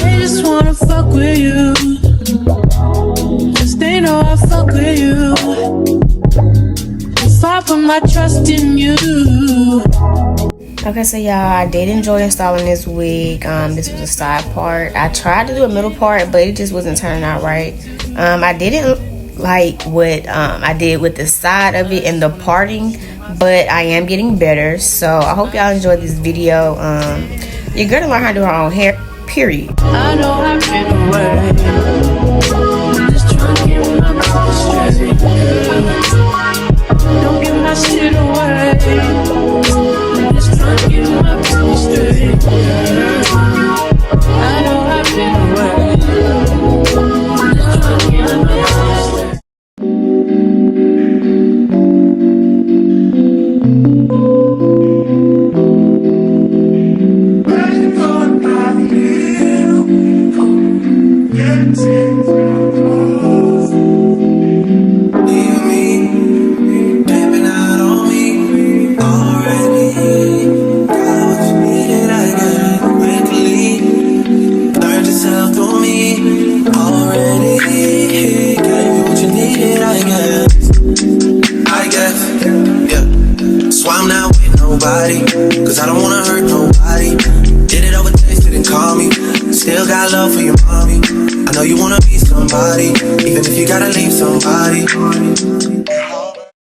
They just wanna fuck with you, 'cause they know I fuck with you. If I put my trust in you. Okay, so y'all, I did enjoy installing this wig. This was a side part. I tried to do a middle part, but it just wasn't turning out right. I didn't like what I did with the side of it and the parting, but I am getting better. So I hope y'all enjoyed this video. You're gonna learn how to do her own hair, period. I know I've been away, just trying to get my mind straight. Don't give my shit away, just trying to get my mind straight. I know I've been away, just trying to get my mind straight. Cause I don't wanna hurt nobody. Did it over text, didn't call me. Still got love for your mommy. I know you wanna be somebody, even if you gotta leave somebody.